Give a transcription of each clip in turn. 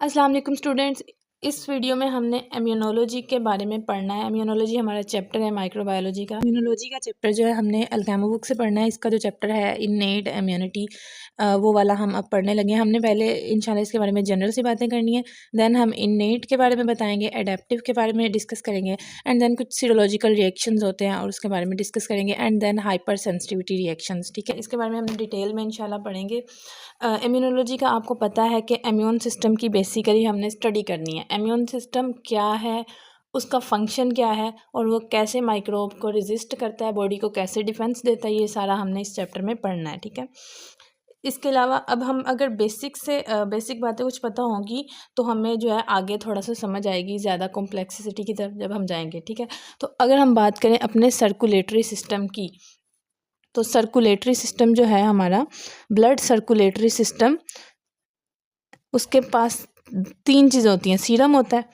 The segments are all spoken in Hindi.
अस्सलाम वालेकुम स्टूडेंट्स। इस वीडियो में हमने इम्यूनोलॉजी के बारे में पढ़ना है। इम्यूनोलॉजी हमारा चैप्टर है माइक्रोबायोलॉजी का। इम्यूनोलॉजी का चैप्टर जो है हमने अल्केमा बुक से पढ़ना है। इसका जो चैप्टर है इन्नेट इम्यूनिटी, वो वाला हम अब पढ़ने लगे हैं। हमने पहले इंशाल्लाह इसके बारे में जनरल सी बातें करनी है, दैन हम इन्नेट के बारे में बताएंगे, एडेप्टिव के बारे में डिस्कस करेंगे, एंड देन कुछ सीरोलॉजिकल रिएक्शंस होते हैं और उसके बारे में डिस्कस करेंगे, and then hyper sensitivity reactions. ठीक है, इसके बारे में हम डिटेल में इंशाल्लाह पढ़ेंगे। इम्यूनोलॉजी का आपको पता है कि इम्यून सिस्टम की बेसिकली हमने स्टडी करनी है। इम्यून सिस्टम क्या है, उसका फंक्शन क्या है, और वो कैसे माइक्रोब को रेजिस्ट करता है, बॉडी को कैसे डिफेंस देता है, ये सारा हमने इस चैप्टर में पढ़ना है। ठीक है, इसके अलावा अब हम अगर बेसिक बातें कुछ पता होंगी तो हमें जो है आगे थोड़ा सा समझ आएगी, ज़्यादा कॉम्प्लेक्सिटी की तरफ जब हम जाएंगे। ठीक है, तो अगर हम बात करें अपने सर्कुलेटरी सिस्टम की, तो सर्कुलेटरी सिस्टम जो है हमारा ब्लड सर्कुलेटरी सिस्टम, उसके पास तीन चीज़ें होती हैं। सीरम होता है,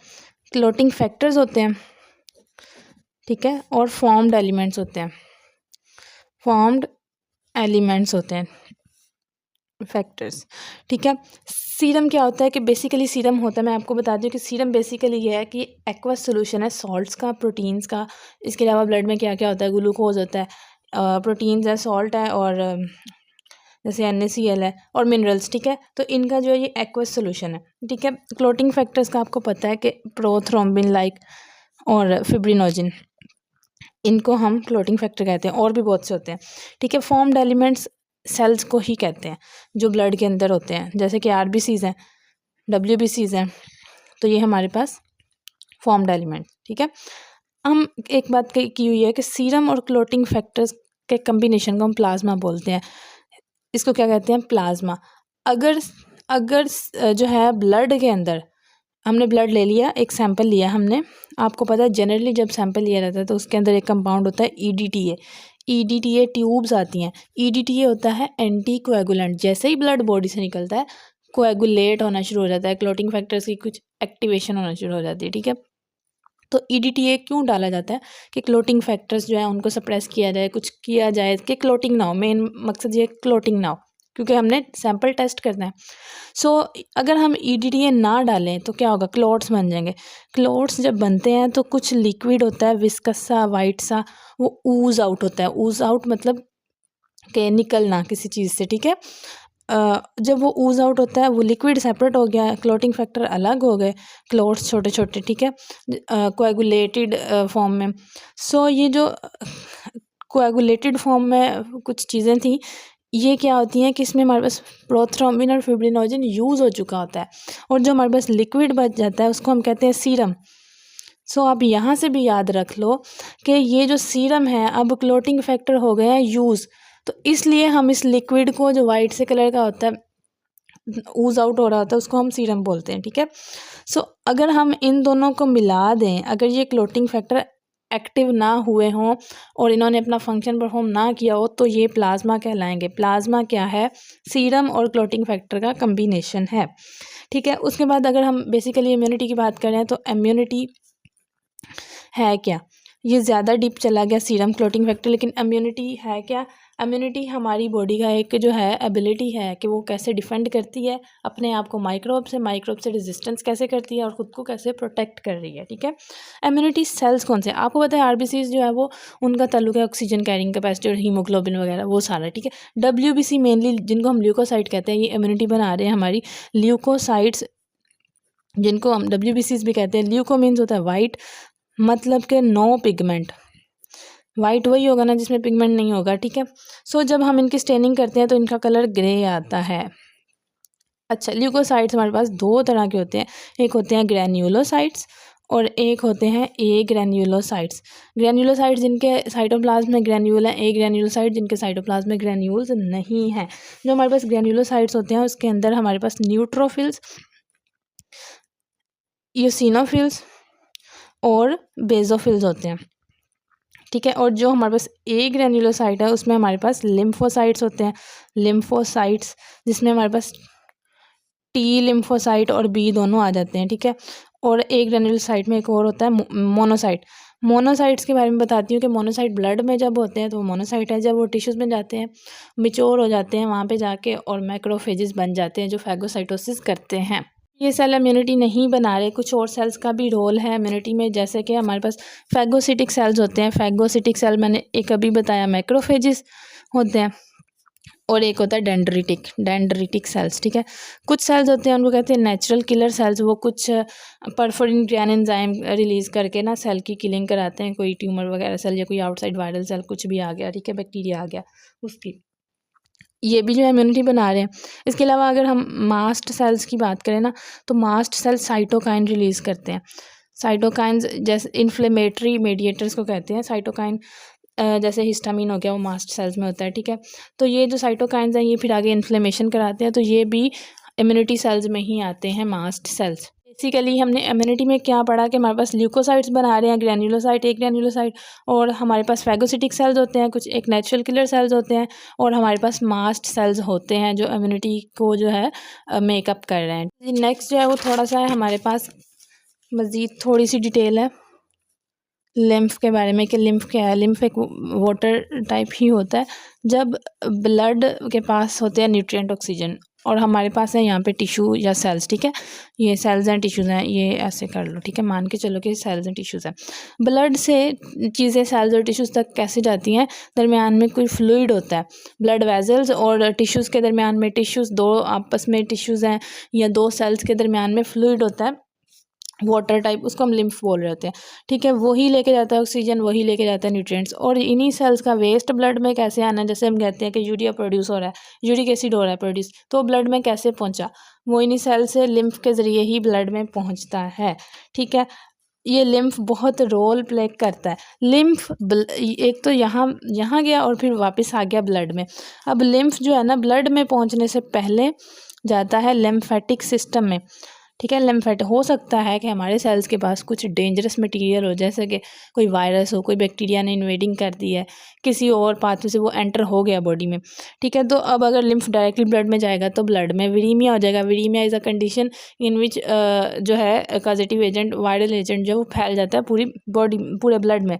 क्लोटिंग फैक्टर्स होते हैं, ठीक है, और फॉर्म्ड एलिमेंट्स होते हैं। फॉर्म्ड एलिमेंट्स होते हैं फैक्टर्स। ठीक है, सीरम क्या होता है कि बेसिकली सीरम होता है, मैं आपको बता दूं कि सीरम बेसिकली ये है कि एक्वस सोल्यूशन है सॉल्ट्स का, प्रोटीन्स का। इसके अलावा ब्लड में क्या क्या होता है, ग्लूकोज होता है, प्रोटीन्स है, सॉल्ट है, और जैसे NaCl है, और मिनरल्स। ठीक है, तो इनका जो है ये एक्वस सोल्यूशन है। ठीक है, क्लोटिंग फैक्टर्स का आपको पता है कि प्रोथ्रोम्बिन लाइक और फिब्रिनोजिन, इनको हम क्लोटिंग फैक्टर कहते हैं, और भी बहुत से होते हैं। ठीक है, फॉर्म्ड एलिमेंट्स सेल्स को ही कहते हैं जो ब्लड के अंदर होते हैं, जैसे कि RBCs हैं, WBCs हैं, तो ये हमारे पास फॉर्म्ड एलिमेंट। ठीक है, हम एक बात की हुई है कि सीरम और क्लोटिंग फैक्टर्स के कम्बिनेशन को हम प्लाज्मा बोलते हैं। इसको क्या कहते हैं, प्लाज्मा। अगर अगर जो है ब्लड के अंदर हमने ब्लड ले लिया, एक सैंपल लिया हमने, आपको पता है जनरली जब सैंपल लिया जाता है तो उसके अंदर एक कंपाउंड होता है EDTA। EDTA ट्यूब्स आती हैं। EDTA होता है एंटी कोएगुलेंट। जैसे ही ब्लड बॉडी से निकलता है कोएगुलेट होना शुरू हो जाता है, क्लोटिंग फैक्टर्स की कुछ एक्टिवेशन होना शुरू हो जाती है। ठीक है, तो EDTA क्यों डाला जाता है कि क्लोटिंग फैक्टर्स जो है उनको सप्रेस किया जाए, कुछ किया जाए कि क्लोटिंग ना हो। मेन मकसद ये क्लोटिंग ना हो, क्योंकि हमने सैंपल टेस्ट करना है। सो अगर हम EDTA ना डालें तो क्या होगा, क्लोट्स बन जाएंगे। क्लोट्स जब बनते हैं तो कुछ लिक्विड होता है विस्कस सा, वाइट सा, वो ऊज आउट होता है। ऊज आउट मतलब कि निकलना किसी चीज़ से। ठीक है, जब वो ऊज आउट होता है, वो लिक्विड सेपरेट हो गया, क्लोटिंग फैक्टर अलग हो गए, क्लोट्स छोटे छोटे। ठीक है, कोएगुलेटेड फॉर्म में। सो ये जो कोएगुलेटेड फॉर्म में कुछ चीज़ें थी, ये क्या होती हैं कि इसमें हमारे पास प्रोथ्रोम्बिन और फिब्रिनोजिन यूज़ हो चुका होता है, और जो हमारे पास लिक्विड बच जाता है उसको हम कहते हैं सीरम। सो आप यहाँ से भी याद रख लो कि ये जो सीरम है अब क्लोटिंग फैक्टर हो गया है यूज़, तो इसलिए हम इस लिक्विड को जो वाइट से कलर का होता है, ऊज आउट हो रहा होता है, उसको हम सीरम बोलते हैं। ठीक है, सो अगर हम इन दोनों को मिला दें, अगर ये क्लोटिंग फैक्टर एक्टिव ना हुए हों और इन्होंने अपना फंक्शन परफॉर्म ना किया हो, तो ये प्लाज्मा कहलाएंगे। प्लाज्मा क्या है, सीरम और क्लोटिंग फैक्टर का कम्बिनेशन है। ठीक है, उसके बाद अगर हम बेसिकली इम्यूनिटी की बात करें तो इम्यूनिटी है क्या, ये ज़्यादा डीप चला गया सीरम क्लोटिंग फैक्टर, लेकिन इम्यूनिटी है क्या। इम्यूनिटी हमारी बॉडी का एक जो है एबिलिटी है कि वो कैसे डिफेंड करती है अपने आप को माइक्रोब से रेजिस्टेंस कैसे करती है, और ख़ुद को कैसे प्रोटेक्ट कर रही है। ठीक है, इम्यूनिटी सेल्स कौन से, आपको पता है RBCs जो है वो उनका ताल्लुक है ऑक्सीजन कैरिंग कैपेसिटी और हीमोग्लोबिन वगैरह, वो सारा। ठीक है, WBC मेनली जिनको हम ल्यूकोसाइट कहते हैं, ये इम्यूनिटी बना रहे हैं हमारी। ल्यूकोसाइट्स जिनको हम WBCs भी कहते हैं। ल्यूको मीन्स होता है वाइट, मतलब कि नो पिगमेंट। वाइट वही होगा ना जिसमें पिगमेंट नहीं होगा। ठीक है, सो जब हम इनकी स्टेनिंग करते हैं तो इनका कलर ग्रे आता है। अच्छा, ल्यूकोसाइट्स हमारे पास दो तरह के होते हैं, एक होते हैं ग्रैन्युलोसाइट्स और एक होते हैं ए ग्रैन्युलोसाइट्स। ग्रैन्युलोसाइट्स जिनके साइटोप्लाज्म में ग्रैन्यूल है, ए ग्रैन्युलोसाइट जिनके साइटोप्लाज्म में ग्रैन्यूल्स नहीं हैं। जो हमारे पास ग्रैन्युलोसाइट्स होते हैं उसके अंदर हमारे पास न्यूट्रोफिल्स, यूसिनोफिल्स और बेजोफिल्स होते हैं। ठीक है, और जो हमारे पास ए ग्रैन्युलोसाइट है उसमें हमारे पास लिम्फोसाइट्स होते हैं। लिम्फोसाइट्स जिसमें हमारे पास T लिम्फोसाइट और B दोनों आ जाते हैं। ठीक है, और ए ग्रैन्युलोसाइट में एक और होता है मोनोसाइट। मोनोसाइट्स के बारे में बताती हूँ कि मोनोसाइट ब्लड में जब होते हैं तो वो मोनोसाइट है, जब वो टिश्यूज़ में जाते हैं, मिच्योर हो जाते हैं वहाँ पे जाके, और मैक्रोफेजेस बन जाते हैं जो फैगोसाइटोसिस करते हैं। ये सेल इम्यूनिटी नहीं बना रहे, कुछ और सेल्स का भी रोल है इम्यूनिटी में, जैसे कि हमारे पास फैगोसिटिक सेल्स होते हैं। फैगोसिटिक सेल मैंने एक अभी बताया मैक्रोफेजिस होते हैं, और एक होता है डेंड्रिटिक सेल्स, ठीक है। कुछ सेल्स होते हैं उनको कहते हैं नेचुरल किलर सेल्स, वो कुछ परफोरिन ग्रैन एंजाइम रिलीज करके ना सेल की किलिंग कराते हैं, कोई ट्यूमर वगैरह सेल या कोई आउटसाइड वायरल सेल कुछ भी आ गया, ठीक है, बैक्टीरिया आ गया उसकी, ये भी जो है इम्यूनिटी बना रहे हैं। इसके अलावा अगर हम मास्ट सेल्स की बात करें ना, तो मास्ट सेल्स साइटोकाइन रिलीज़ करते हैं। साइटोकाइंस जैसे इन्फ्लेमेटरी मेडिएटर्स को कहते हैं। साइटोकाइन जैसे हिस्टामिन हो गया, वो मास्ट सेल्स में होता है, ठीक है। तो ये जो साइटोकाइंस हैं ये फिर आगे इन्फ्लेमेशन कराते हैं, तो ये भी इम्यूनिटी सेल्स में ही आते हैं, मास्ट सेल्स। बेसिकली हमने इम्यूनिटी में क्या पढ़ा कि हमारे पास ल्यूकोसाइट्स बना रहे हैं, ग्रैन्युलोसाइट, एक ग्रैन्युलोसाइट, और हमारे पास फैगोसिटिक सेल्स होते हैं, कुछ एक नेचुरल किलर सेल्स होते हैं, और हमारे पास मास्ट सेल्स होते हैं जो इम्यूनिटी को जो है मेकअप कर रहे हैं। नेक्स्ट जो है वो थोड़ा सा है हमारे पास मज़ीद थोड़ी सी डिटेल है लिम्फ के बारे में कि लिम्फ क्या है। लिम्फ एक वाटर टाइप ही होता है। जब ब्लड के पास होते हैं न्यूट्रिएंट ऑक्सीजन, और हमारे पास है यहाँ पे टिश्यू या सेल्स, ठीक है, ये सेल्स हैं टिश्यूज़ हैं, ये ऐसे कर लो, ठीक है, मान के चलो कि सेल्स एंड टिश्यूज़ हैं। ब्लड से चीज़ें सेल्स और टिश्यूज़ तक कैसे जाती हैं, दरमियान में कोई फ्लूइड होता है, ब्लड वेजल्स और टिश्यूज़ के दरमियान में, टिश्यूज़ दो आपस में टिश्यूज़ हैं या दो सेल्स के दरमियान में फ्लूइड होता है वाटर टाइप, उसको हम लिम्फ बोल रहे होते हैं, ठीक है। वही लेके जाता है ऑक्सीजन, वही लेके जाता है न्यूट्रिएंट्स, और इन्हीं सेल्स का वेस्ट ब्लड में कैसे आना है, जैसे हम कहते हैं कि यूरिया प्रोड्यूस हो रहा है, यूरिक एसिड हो रहा है प्रोड्यूस, तो ब्लड में कैसे पहुंचा, वो इन्हीं सेल से लिम्फ के ज़रिए ही ब्लड में पहुंचता है, ठीक है। ये लिम्फ बहुत रोल प्ले करता है। लिम्फ एक तो यहाँ गया और फिर वापस आ गया ब्लड में। अब लिम्फ जो है ना ब्लड में पहुँचने से पहले जाता है लिम्फेटिक सिस्टम में, ठीक है। लिम्फेट हो सकता है कि हमारे सेल्स के पास कुछ डेंजरस मटेरियल हो, जैसे कि कोई वायरस हो, कोई बैक्टीरिया ने इन्वेडिंग कर दी है, किसी और पाथवे से वो एंटर हो गया बॉडी में, ठीक है। तो अब अगर लिम्फ डायरेक्टली ब्लड में जाएगा तो ब्लड में विरीमिया हो जाएगा। विरीमिया इज़ अ कंडीशन इन विच जो है कॉजेटिव एजेंट, वायरल एजेंट जो फैल जाता है पूरी बॉडी, पूरे ब्लड में।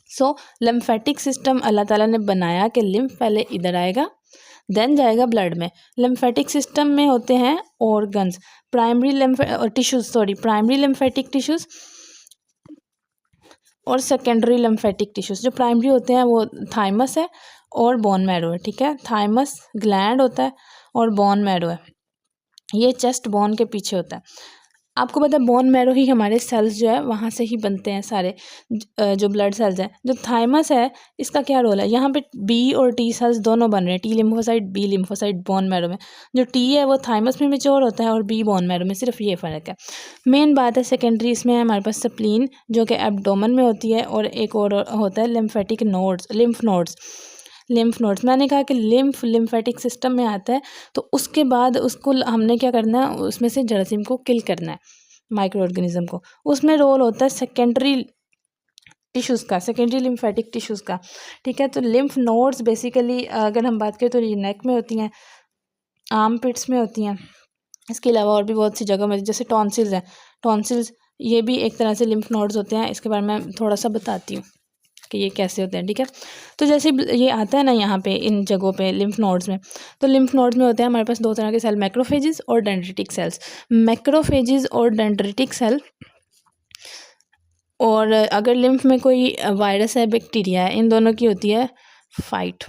सो लिम्फेटिक सिस्टम अल्लाह ताला ने बनाया कि लिम्फ पहले इधर आएगा, देन जाएगा ब्लड में। लिम्फेटिक सिस्टम में होते हैं ऑर्गन्स, प्राइमरी लिम्फेटिक टिश्यूज़ और सेकेंडरी लिम्फेटिक टिश्यूज़। जो प्राइमरी होते हैं वो थाइमस है और बोन मैरो है, ठीक है। थाइमस ग्लैंड होता है और बोन मैरो है, ये चेस्ट बोन के पीछे होता है। आपको पता है बोन मैरो ही हमारे सेल्स जो है वहाँ से ही बनते हैं सारे, जो ब्लड सेल्स हैं। जो थाइमस है इसका क्या रोल है, यहाँ पे बी और टी सेल्स दोनों बन रहे हैं, T lymphocyte B lymphocyte bone marrow में। जो टी है वो थाइमस में मेच्योर होता है और बी बोन मैरो में, सिर्फ ये फ़र्क है। मेन बात है सेकेंडरी इसमें है हमारे पास स्प्लीन जो कि एब्डोमेन में होती है, और एक और होता है लिम्फेटिक नोड्स, लिम्फ नोड्स। मैंने कहा कि लिम्फेटिक सिस्टम में आता है, तो उसके बाद उसको हमने क्या करना है, उसमें से जरासीम को किल करना है, माइक्रो ऑर्गेनिज्म को। उसमें रोल होता है सेकेंडरी टिश्यूज़ का, सेकेंडरी लिम्फेटिक टिश्यूज़ का, ठीक है। तो लिम्फ नोड्स बेसिकली अगर हम बात करें तो ये नेक में होती हैं, आर्म पिट्स में होती हैं, इसके अलावा और भी बहुत सी जगह में, जैसे टॉन्सिल्स हैं, टॉन्सिल्स ये भी एक तरह से लिम्फ नोड्स होते हैं। इसके बारे में मैं थोड़ा सा बताती हूँ कि ये कैसे होते हैं, ठीक है। तो जैसे ये आता है ना यहाँ पे इन जगहों पे लिम्फ नोड्स में, तो लिम्फ नोड्स में होते हैं हमारे पास दो तरह के सेल, मैक्रोफेजेस और डेंड्रिटिक सेल्स। मैक्रोफेजेस और डेंड्रिटिक सेल, और अगर लिम्फ में कोई वायरस है, बैक्टीरिया है, इन दोनों की होती है फाइट,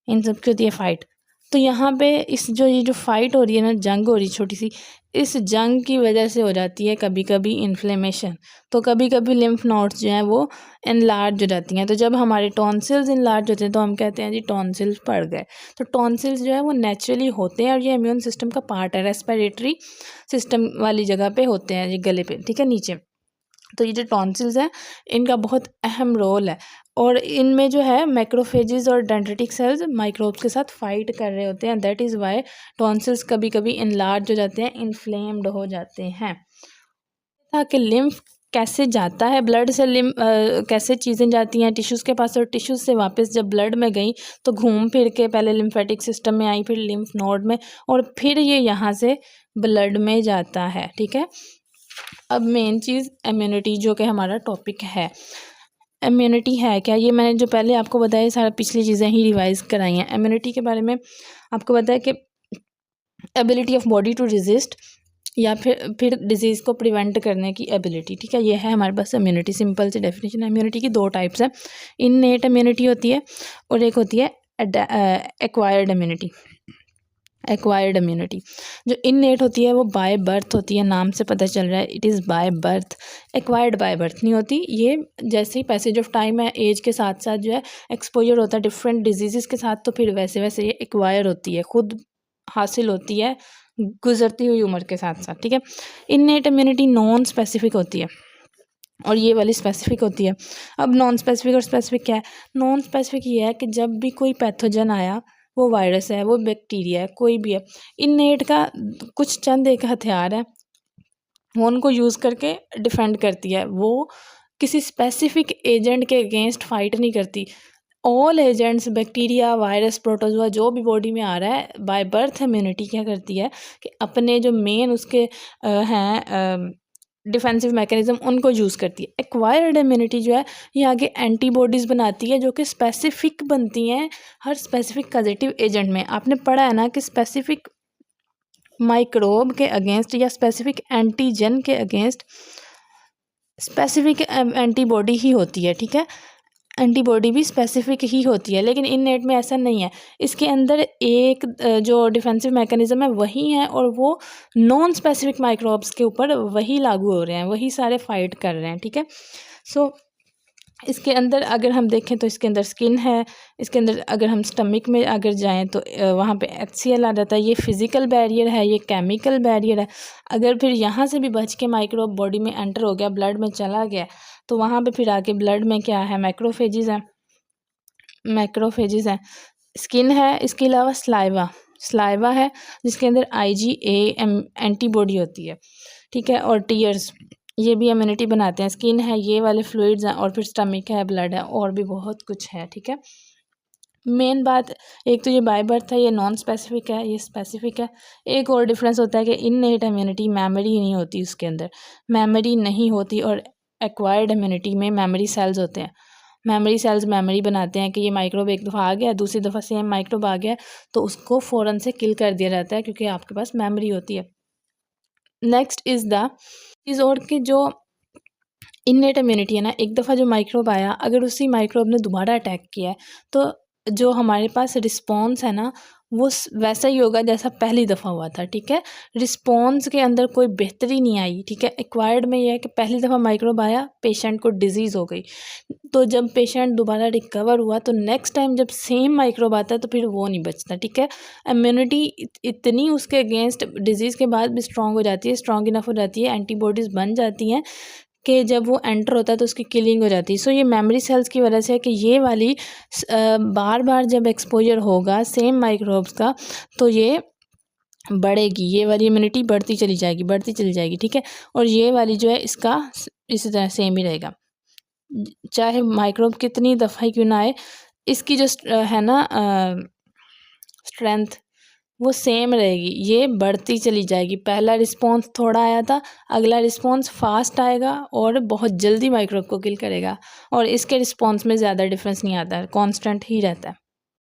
इन सब की होती है फाइट। तो यहाँ पे ये जो फाइट हो रही है ना, जंग हो रही छोटी सी, इस जंग की वजह से हो जाती है कभी कभी इन्फ्लेमेशन। तो कभी कभी लिम्फ नोड्स जो हैं वो इनलार्ज हो जाती हैं। तो जब हमारे टॉन्सिल्स इनलार्ज होते हैं तो हम कहते हैं जी टॉन्सिल्स पड़ गए। तो टॉन्सिल्स जो है वो नेचुरली होते हैं और ये इम्यून सिस्टम का पार्ट है, रेस्पिरेटरी सिस्टम वाली जगह पे होते हैं, ये गले पे, ठीक है, नीचे। तो ये जो टॉन्सिल्स हैं इनका बहुत अहम रोल है, और इनमें जो है मैक्रोफेजेस और डेंड्रिटिक सेल्स माइक्रोब्स के साथ फाइट कर रहे होते हैं। दैट इज़ वाई टॉन्सिल्स कभी कभी इनलार्ज हो जाते हैं, इन्फ्लेम्ड हो जाते हैं। ताकि लिम्फ कैसे जाता है ब्लड से, कैसे चीज़ें जाती हैं टिश्यूज़ के पास, और टिश्यूज़ से वापस जब ब्लड में गई तो घूम फिर के पहले लिम्फेटिक सिस्टम में आई, फिर लिम्फ नोड में, और फिर ये यहाँ से ब्लड में जाता है, ठीक है। अब मेन चीज़ इम्यूनिटी जो कि हमारा टॉपिक है, इम्यूनिटी है क्या, ये मैंने जो पहले आपको बताया सारा पिछली चीज़ें ही रिवाइज़ कराई हैं। इम्यूनिटी के बारे में आपको पता है कि ability of body to resist, या फिर डिजीज़ को प्रिवेंट करने की एबिलिटी। ठीक है, ये है हमारे पास इम्यूनिटी। सिंपल सी डेफिनेशन है। इम्यूनिटी की 2 टाइप्स है, इननेट इम्यूनिटी होती है और एक होती है एक्वायर्ड इम्यूनिटी। एक्वायर्ड इम्यूनिटी जो इननेट होती है वो बाय बर्थ होती है, नाम से पता चल रहा है, it is by birth. Acquired by birth नहीं होती, ये जैसे ही पैसेज ऑफ टाइम है, एज के साथ साथ जो है एक्सपोजर होता है डिफरेंट डिजीज़ के साथ, तो फिर वैसे वैसे ये एक्वायर होती है, खुद हासिल होती है गुजरती हुई उम्र के साथ साथ। ठीक है, इननेट इम्यूनिटी नॉन स्पेसिफिक होती है और ये वाली स्पेसिफिक होती है। अब नॉन स्पेसिफिक और स्पेसिफिक क्या है? नॉन स्पेसिफिक ये है कि जब भी कोई पैथोजन आया, वो वायरस है, वो बैक्टीरिया है, कोई भी है, इननेट का कुछ चंद एक हथियार है, वो उनको यूज़ करके डिफेंड करती है, वो किसी स्पेसिफिक एजेंट के अगेंस्ट फाइट नहीं करती। All agents, bacteria, virus, protozoa जो भी बॉडी में आ रहा है, बाय बर्थ इम्यूनिटी क्या करती है कि अपने जो मेन उसके हैं डिफेंसिव मैकेनिज्म, उनको यूज़ करती है। एक्वायर्ड इम्यूनिटी जो है ये आगे एंटीबॉडीज़ बनाती है जो कि स्पेसिफिक बनती हैं हर स्पेसिफिक पॉजिटिव एजेंट में। आपने पढ़ा है ना कि स्पेसिफिक माइक्रोब के अगेंस्ट या स्पेसिफिक एंटीजन के अगेंस्ट स्पेसिफिक एंटीबॉडी ही होती है। ठीक है, एंटीबॉडी भी स्पेसिफिक ही होती है, लेकिन इननेट में ऐसा नहीं है। इसके अंदर एक जो डिफेंसिव मैकेनिज्म है वही है और वो नॉन स्पेसिफिक माइक्रोब्स के ऊपर वही लागू हो रहे हैं, वही सारे फाइट कर रहे हैं। ठीक है, सो इसके अंदर अगर हम देखें तो इसके अंदर स्किन है, इसके अंदर अगर हम स्टमक में अगर जाएं तो वहाँ पे HCl आ जाता है। ये फिज़िकल बैरियर है, ये केमिकल बैरियर है। अगर फिर यहाँ से भी बच के माइक्रोब बॉडी में एंटर हो गया, ब्लड में चला गया, तो वहाँ पे फिर आके ब्लड में क्या है? मैक्रोफेजेस हैं, मैक्रोफेजेस हैं। स्किन है, इसके अलावा स्लाइवा है जिसके अंदर IgA एंटीबॉडी होती है। ठीक है, और टीयर्स, ये भी इम्यूनिटी बनाते हैं। स्किन है, ये वाले फ्लूइड्स हैं, और फिर स्टमक है, ब्लड है, और भी बहुत कुछ है। ठीक है, मेन बात एक तो ये बाय बर्थ है, ये नॉन स्पेसिफिक है, ये स्पेसिफिक है। एक और डिफरेंस होता है कि इननेट इम्यूनिटी मेमोरी नहीं होती, उसके अंदर मेमोरी नहीं होती, और एक्वायर्ड इम्यूनिटी में मेमोरी सेल्स होते हैं। मेमोरी सेल्स मेमोरी बनाते हैं कि ये माइक्रोब एक दफ़ा आ गया, दूसरी दफ़ा सेम माइक्रोब आ गया तो उसको फ़ौरन से किल कर दिया जाता है, क्योंकि आपके पास मेमोरी होती है। नेक्स्ट इज़ और कि जो इननेट इम्यूनिटी है ना, एक दफ़ा जो माइक्रोब आया, अगर उसी माइक्रोब ने दोबारा अटैक किया है तो जो हमारे पास रिस्पॉन्स है ना, वो वैसा ही होगा जैसा पहली दफ़ा हुआ था। ठीक है, रिस्पॉन्स के अंदर कोई बेहतरी नहीं आई। ठीक है, एक्वायर्ड में यह है कि पहली दफ़ा माइक्रोब आया, पेशेंट को डिजीज़ हो गई, तो जब पेशेंट दोबारा रिकवर हुआ तो नेक्स्ट टाइम जब सेम माइक्रोब आता है तो फिर वो नहीं बचता। ठीक है, इम्यूनिटी इतनी उसके अगेंस्ट डिजीज़ के बाद भी स्ट्रॉन्ग हो जाती है, स्ट्रॉन्ग इनफ हो जाती है, एंटीबॉडीज़ बन जाती हैं कि जब वो एंटर होता है तो उसकी किलिंग हो जाती है। सो ये मेमोरी सेल्स की वजह से है कि ये वाली बार बार जब एक्सपोजर होगा सेम माइक्रोब्स का तो ये बढ़ेगी, ये वाली इम्यूनिटी बढ़ती चली जाएगी। ठीक है, और ये वाली जो है इसका इसी तरह सेम ही रहेगा, चाहे माइक्रोब कितनी दफ़ा ही क्यों ना आए, इसकी जो है ना स्ट्रेंथ वो सेम रहेगी, ये बढ़ती चली जाएगी। पहला रिस्पॉन्स थोड़ा आया था, अगला रिस्पॉन्स फास्ट आएगा और बहुत जल्दी माइक्रोब को किल करेगा, और इसके रिस्पॉन्स में ज़्यादा डिफरेंस नहीं आता है, कांस्टेंट ही रहता है।